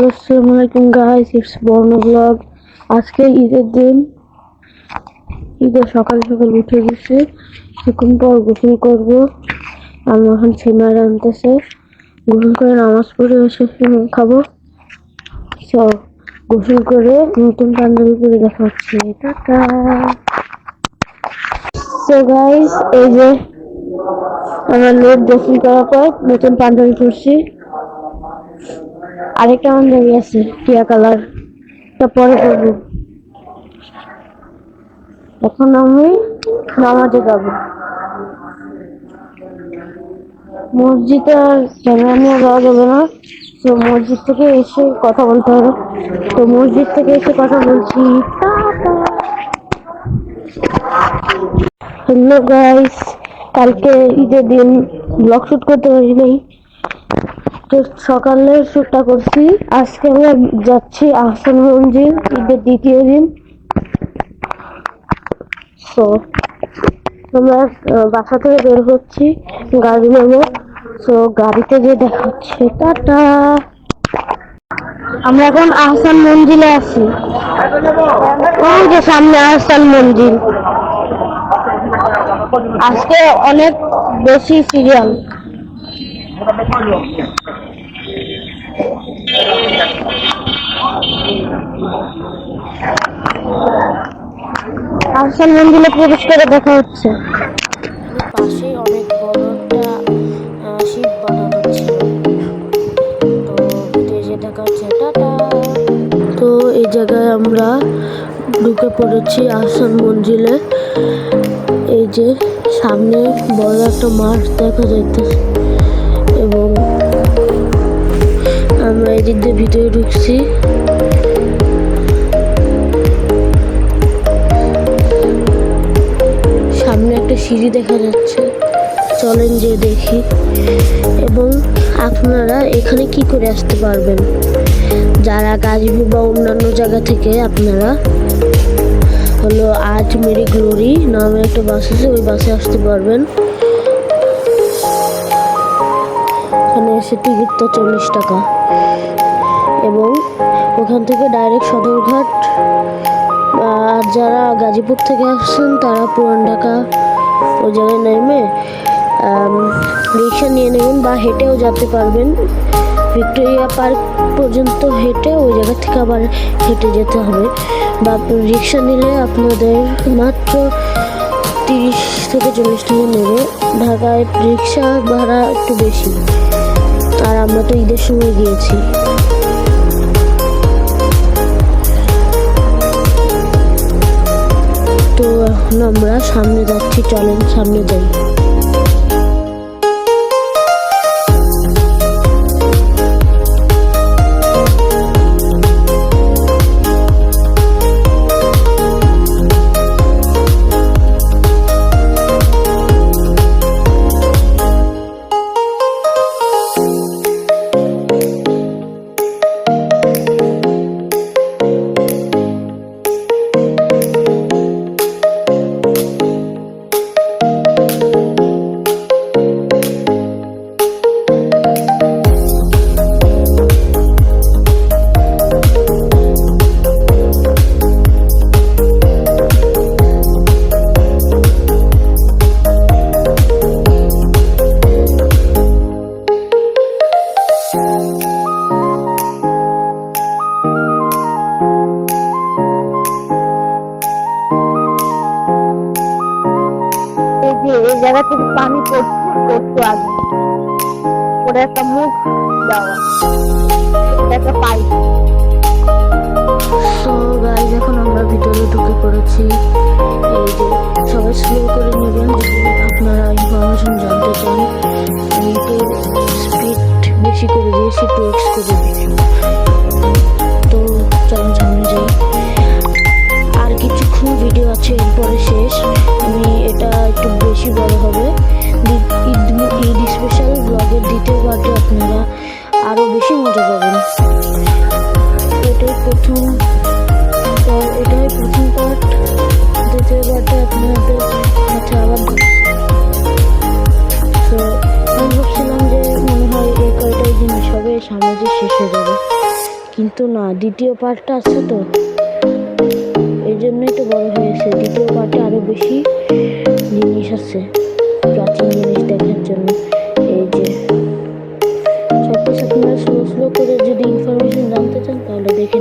আসসালামু আলাইকুম guys, it's বর্ণ ব্লগ। আজকে ঈদের দিন, ঈদের সকাল সকাল উঠে গেছি, কিছুক্ষণ পর গোসল করবো। আমি এখন ছেলে আনতেছে, গোসল করে নামাজ পড়ে এসে খাবো। তো গোসল করে নতুন পাঞ্জাবি পরে দেখা হচ্ছে। টাটা। তো গাইস, এই যে আমার লোক গোসল করার পর নতুন পাঞ্জাবি পরছি। আরেকটা পাঞ্জাবি আছে টিয়া কালার, তা পরে করবো। এখন আমি নামাজে যাব। মসজিদে আর ক্যামেরা নিয়ে যাওয়া যাবে না, তো মসজিদ থেকে এসে কথা বলতে হবে। তো মসজিদ থেকে এসে কথা বলছি। হ্যালো গাইস, কালকে ঈদের দিন ব্লগ শুট করতে পারি নাই, তো সকালের শুটটা করছি। আজকে আমরা যাচ্ছি আহসান মঞ্জিল, ঈদের দ্বিতীয় দিন। তো আমরা বাসা থেকে বের হচ্ছি, গাড়ি নেবো। তো গাড়িতে যে দেখা হচ্ছে। টাটা। আমরা এখন আহসান মঞ্জিলে আছি, ওই যে সামনে আহসান মঞ্জিল। আজকে অনেক বেশি সিরিয়াল। আহসান মঞ্জিলে প্রবেশ করে দেখা হচ্ছে। পাশে অনেক বড় একটা শিব বানানো ছিল, তো ভিতরে যে দেখা হচ্ছে। টাটা। তো এই জায়গায় আমরা ঢুকে পড়েছি আহসান মঞ্জিলে। এই যে সামনে বড় একটা মাঠ দেখা যাইতেছে, এবং আমরা এই দিক দিয়ে ভিতরে ঢুকছি। সামনে একটা সিঁড়ি দেখা যাচ্ছে, চলেন যে দেখি। এবং আপনারা এখানে কি করে আসতে পারবেন, যারা গাজীপুর বা অন্যান্য জায়গা থেকে আপনারা হলো আজ মেরি গ্লোরি নামে একটা বাস আছে, ওই বাসে আসতে পারবেন। এখানে এসে টিকিট তো 40 টাকা, এবং ওখান থেকে ডাইরেক্ট সদরঘাট। আর যারা গাজীপুর থেকে আসছেন তারা পুরান ঢাকা ওই জায়গায় নেমে রিক্সা নিয়ে নেবেন, বা হেঁটেও যেতে পারবেন। ভিক্টোরিয়া পার্ক পর্যন্ত হেঁটে ওই জায়গা থেকে আবার হেঁটে যেতে হবে, বা রিক্সা নিলে আপনাদের মাত্র 30 থেকে 40 টাকা নেবে। ঢাকায় রিক্সা ভাড়া একটু বেশি, আর আমরা তো ঈদের সময় গিয়েছি। তো এখন আমরা সামনে যাচ্ছি, চলেন সামনে যাই। এই জায়গা থেকে পানি পড়তো আগে, পরে একটা মুখ দেওয়া, একটা পাইপ। তো গাইজ, এখন আমরা ভিতরে ঢুকে পড়েছি। এই যে সবাই স্লো করে নেবেন যদি আপনারা ইনফরমেশন জানতে চান। আমি একটু স্পিড বেশি করে দিয়েছি, 2x করে দিয়েছি। তো চলুন সামনে যাই। আর কিছুক্ষণ ভিডিও আছে, এরপরে শেষ। আমি এটা একটু বেশি বড় হবে। ঈদ স্পেশাল ব্লগের দ্বিতীয় পার্টে আপনারা আরও বেশি মজা পাবেন। এটাই প্রথম পার্ট। দ্বিতীয় পার্টে আপনাদের সাথে আবার। তো আমি ভাবছিলাম যে মনে হয় এই কয়টাই জিনিস হবে, সামনে যে শেষ হয়ে যাবে। কিন্তু না, দ্বিতীয় পার্টটা আছে তো, এই জন্যই তো বড় হয়েছে। দ্বিতীয় পার্টে আরো বেশি জিনিস আছে, প্রাচীন জিনিস দেখার জন্য। এই যে সবকিছু আপনারা স্লো স্লো করে যদি ইনফরমেশন জানতে চান তাহলে দেখে